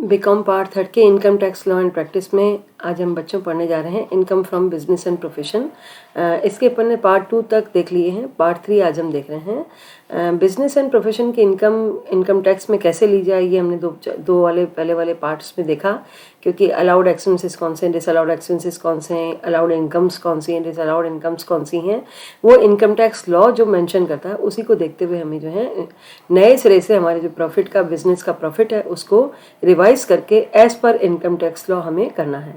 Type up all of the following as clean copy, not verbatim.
BCom part third के income tax law and practice में आज हम बच्चों पढ़ने जा रहे हैं income from business and profession. इसके अपन ने पार्ट 2 तक देख लिए हैं, पार्ट 3 आज हम देख रहे हैं। बिजनेस एंड प्रोफेशन की इनकम टैक्स में कैसे ली जाए ये हमने दो वाले पहले वाले पार्ट्स में देखा, क्योंकि अलाउड एक्सपेंसेस कौन से हैं, डिसअलाउड एक्सपेंसेस कौन से हैं, अलाउड इनकम्स कौन सी हैं, डिसअलाउड इनकम्स कौन सी हैं, वो इनकम टैक्स लॉ जो मेंशन करता है उसी को देखते हुए हमें जो है नए सिरे से हमारे जो प्रॉफिट का बिजनेस का प्रॉफिट है उसको रिवाइज करके as per income tax law हमें करना है।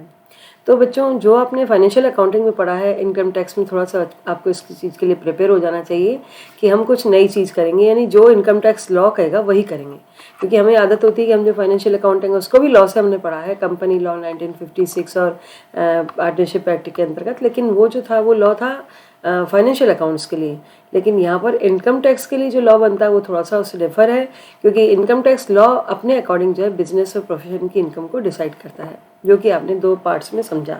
तो बच्चों, जो आपने फाइनेंशियल अकाउंटिंग में पढ़ा है, इनकम टैक्स में थोड़ा सा आपको इस चीज़ के लिए प्रिपेयर हो जाना चाहिए कि हम कुछ नई चीज़ करेंगे, यानी जो इनकम टैक्स लॉ कहेगा वही करेंगे। क्योंकि हमें आदत होती है कि हम जो फाइनेंशियल अकाउंटिंग है उसको भी लॉ से हमने पढ़ा है, कंपनी लॉ 1956 और पार्टनरशिप एक्ट के अंतर्गत, लेकिन वो जो था वो लॉ था फाइनेंशियल अकाउंट्स के लिए। लेकिन यहाँ पर इनकम टैक्स के लिए जो लॉ बनता है वो थोड़ा सा उससे डिफर है, क्योंकि इनकम टैक्स लॉ अपने अकॉर्डिंग जो है बिजनेस और प्रोफेशन की इनकम को डिसाइड करता है, जो कि आपने 2 पार्ट्स में समझा।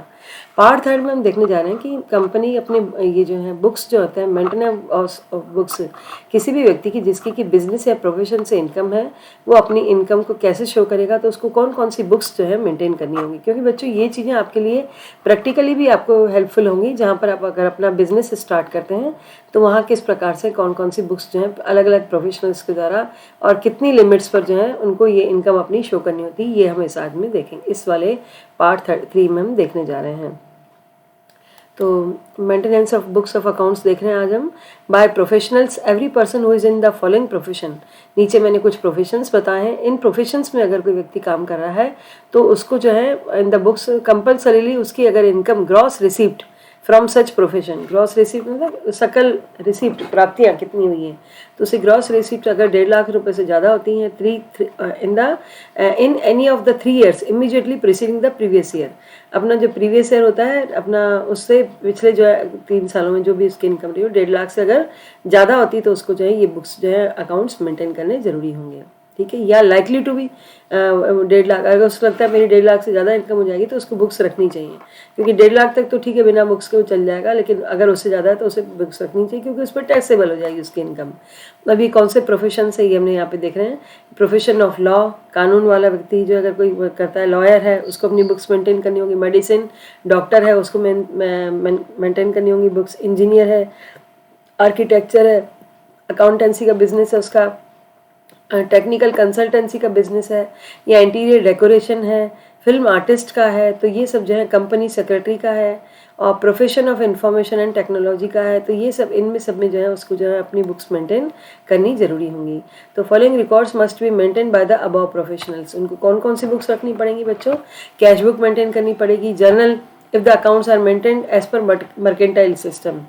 पार्ट थर्ड में हम देखने जा रहे हैं कि कंपनी अपने ये जो है बुक्स जो होते हैं, मेंटेनेंस ऑफ बुक्स, किसी भी व्यक्ति की जिसकी कि बिजनेस या प्रोफेशन से इनकम है, वो अपनी इनकम को कैसे शो करेगा, तो उसको कौन कौन सी बुक्स जो है मेंटेन करनी होंगी। क्योंकि बच्चों ये चीज़ें आपके लिए प्रैक्टिकली भी आपको हेल्पफुल होंगी, जहाँ पर आप अगर अपना बिजनेस स्टार्ट करते हैं तो वहाँ किस प्रकार से कौन कौन सी बुक्स जो हैं अलग अलग प्रोफेशनल्स के द्वारा और कितनी लिमिट्स पर जो है उनको ये इनकम अपनी शो करनी होती है, ये हम इस आज में देखेंगे। इस वाले पार्ट 3 में हम देखने जा रहे हैं। तो maintenance of books of accounts देख रहे हैं आज हम। By professionals every person who is in the following profession. नीचे मैंने कुछ प्रोफेशंस बताए हैं, इन प्रोफेशंस में अगर कोई व्यक्ति काम कर रहा है तो उसको जो है इन द बुक्स कंपल्सरीली उसकी अगर income gross receipt from such profession, gross receipt मतलब सकल रिसिप्ट प्राप्तियाँ कितनी हुई हैं, तो उसे ग्रॉस रिसिप्ट अगर 1.5 लाख रुपए से ज़्यादा होती हैं in any of the 3 years immediately preceding the previous year. अपना जो प्रीवियस ईयर होता है अपना, उससे पिछले जो है 3 सालों में जो भी उसकी इनकम रही हो 1.5 लाख से अगर ज़्यादा होती तो उसको जो है ये बुक्स जो है अकाउंट्स मेंटेन करने जरूरी होंगे, ठीक है। या लाइकली टू बी 1.5 लाख, अगर उसको लगता है मेरी 1.5 लाख से ज़्यादा इनकम हो जाएगी तो उसको बुक्स रखनी चाहिए, क्योंकि 1.5 लाख तक तो ठीक है बिना बुक्स के वो चल जाएगा, लेकिन अगर उससे ज़्यादा है तो उसे बुक्स रखनी चाहिए, क्योंकि उस पर टैक्सेबल हो जाएगी उसकी इनकम। अभी कौन से प्रोफेशन से ये हमने यहाँ पे देख रहे हैं। प्रोफेशन ऑफ लॉ, कानून वाला व्यक्ति जो अगर कोई करता है, लॉयर है उसको अपनी बुक्स मेंटेन करनी होगी, मेडिसिन डॉक्टर है उसको मेंटेन करनी होंगी बुक्स, इंजीनियर है, आर्किटेक्चर है, अकाउंटेंसी का बिजनेस है उसका, टेक्निकल कंसल्टेंसी का बिजनेस है, या इंटीरियर डेकोरेशन है, फिल्म आर्टिस्ट का है, तो ये सब जो है कंपनी सेक्रेटरी का है, और profession of information and technology का है, तो ये सब इनमें सब में जो है उसको जो है अपनी बुक्स मेंटेन करनी जरूरी होंगी। तो following records must be maintain by the above professionals. उनको कौन कौन सी बुक्स रखनी पड़ेंगी बच्चों? कैश बुक मेंटेन करनी पड़ेगी, journal if the accounts are maintained as पर मर्केंटाइल सिस्टम।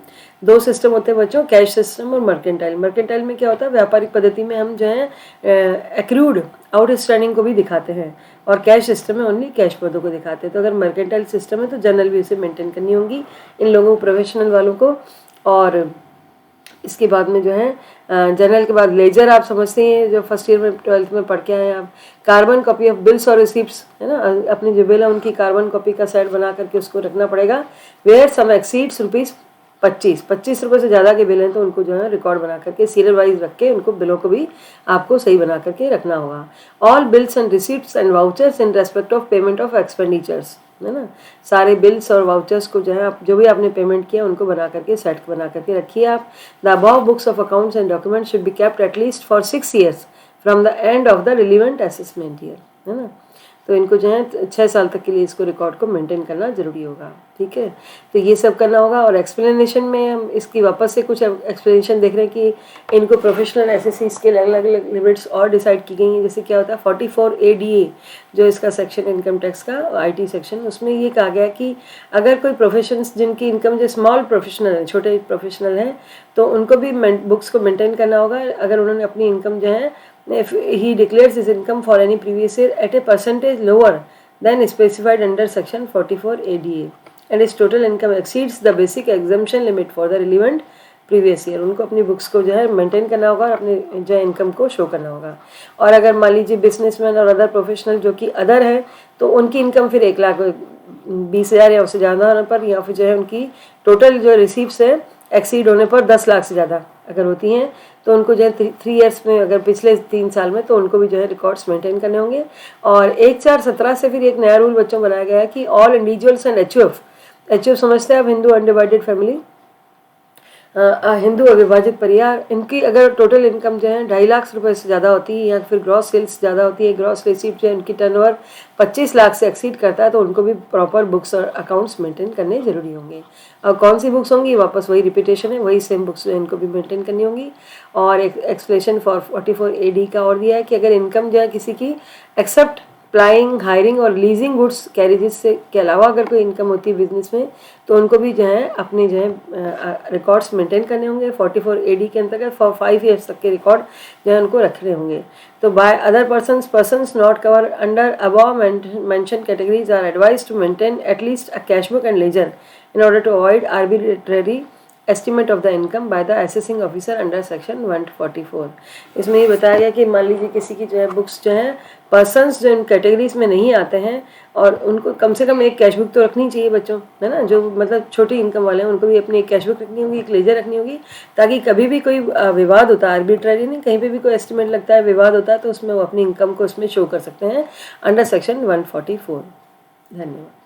2 सिस्टम होते हैं बच्चों, कैश सिस्टम और मर्केंटाइल। मर्केंटाइल में क्या होता है, व्यापारिक पद्धति में हम जो है एक्रूड आउटस्टैंडिंग को भी दिखाते हैं, और कैश सिस्टम में ओनली कैश पदों को दिखाते हैं। तो अगर मर्केंटाइल सिस्टम है तो जर्नल भी उसे मेंटेन करनी होंगी इन लोगों प्रोफेशनल वालों को। और इसके बाद में जो है जर्नल के बाद लेजर, आप समझते हैं जो फर्स्ट ईयर में 12th में पढ़ के आए हैं आप। कार्बन कॉपी ऑफ बिल्स और रिसिप्ट्स है ना, अपनी जो बिल है उनकी कार्बन कॉपी का सेट बना करके उसको रखना पड़ेगा। वेयर सम एक्सीड्स ₹25 रुपये से ज़्यादा के बिल हैं तो उनको जो है रिकॉर्ड बना करके सीरियल वाइज रख के उनको बिलों को भी आपको सही बना करके रखना होगा। All bills and receipts and vouchers in respect of payment of expenditures, है ना, सारे बिल्स और वाउचर्स को जो है आप जो भी आपने पेमेंट किया उनको बना करके सेट बना करके रखिए आप। The above books of accounts and document should be kept at least for 6 years from the end of the relevant assessment year, है ना। तो इनको जो है 6 साल तक के लिए इसको रिकॉर्ड को मेंटेन करना जरूरी होगा, ठीक है। तो ये सब करना होगा। और एक्सप्लेनेशन में हम इसकी वापस से कुछ एक्सप्लेनेशन देख रहे हैं कि इनको प्रोफेशनल एसएससीज के अलग अलग लिमिट्स और डिसाइड की गई हैं। जैसे क्या होता है 44 ADA जो इसका सेक्शन इनकम टैक्स का IT सेक्शन, उसमें ये कहा गया कि अगर कोई प्रोफेशंस जिनकी इनकम जो स्मॉल प्रोफेशनल है, छोटे प्रोफेशनल हैं, तो उनको भी बुक्स को मेंटेन करना होगा। अगर उन्होंने अपनी इनकम जो है if he declares his income for any previous year at a percentage lower than specified under section 44 ADA and his total income exceeds the basic exemption limit for the relevant previous year, उनको अपनी books को जो है maintain करना होगा और अपने जो इनकम को शो करना होगा। और अगर मान लीजिए बिजनेसमैन और अदर प्रोफेशनल जो कि अदर है तो उनकी इनकम फिर 1,20,000 या उससे ज़्यादा होने पर, या फिर जो है उनकी टोटल जो रिसीप्स है एक्सीड होने पर 10 लाख से ज़्यादा अगर होती हैं तो उनको जो है 3 ईयर्स में, अगर पिछले 3 साल में, तो उनको भी जो है रिकॉर्ड्स मेंटेन करने होंगे। और 1/4/17 से फिर एक नया रूल बच्चों बनाया गया है कि ऑल इंडिविजुअल्स एंड एचयूएफ समझते हैं आप, हिंदू अनडिवाइडेड फैमिली, हिंदू अविभाजित परिवार, इनकी अगर टोटल इनकम जो है 2.5 लाख रुपए से ज़्यादा होती है या फिर ग्रॉस सेल्स ज़्यादा होती है, ग्रॉस रिसीप्ट जो है इनकी टर्नओवर 25 लाख से एक्सीड करता है, तो उनको भी प्रॉपर बुक्स और अकाउंट्स मेंटेन करने जरूरी होंगे। और कौन सी बुक्स होंगी, वापस वही रिपीटेशन है, वही सेम बुक्स जो इनको भी मेंटेन करनी होंगी। और एक एक्सप्लेनेशन फॉर 44 AD का और दिया है कि अगर इनकम जो है किसी की एक्सेप्ट प्लाइंग, हायरिंग और लीजिंग गुड्स कैरेजेस से के अलावा अगर कोई इनकम होती है बिजनेस में, तो उनको भी जो है अपने जो है रिकॉर्ड्स मेंटेन करने होंगे। 44 AD के अंतर्गत फॉर 5 ईयर्स तक के रिकॉर्ड जो है उनको रखने होंगे। तो by other persons not cover under above mention categories are advise to maintain at least a cash book and ledger in order to avoid arbitrary estimate of the income by the assessing officer under section 144। इसमें ये बताया गया कि मान लीजिए किसी की जो है बुक्स जो है पर्सन्स जो इन कैटेगरीज में नहीं आते हैं, और उनको कम से कम एक कैश बुक तो रखनी चाहिए बच्चों, है ना, जो मतलब छोटी इनकम वाले हैं उनको भी अपनी एक कैश बुक रखनी होगी, एक लेजर रखनी होगी, ताकि कभी भी कोई विवाद होता है, आर्बिट्ररी नहीं, कहीं पे भी कोई एस्टिमेट लगता है, विवाद होता है, तो उसमें वो अपनी इनकम को उसमें शो कर सकते हैं अंडर सेक्शन 144। धन्यवाद।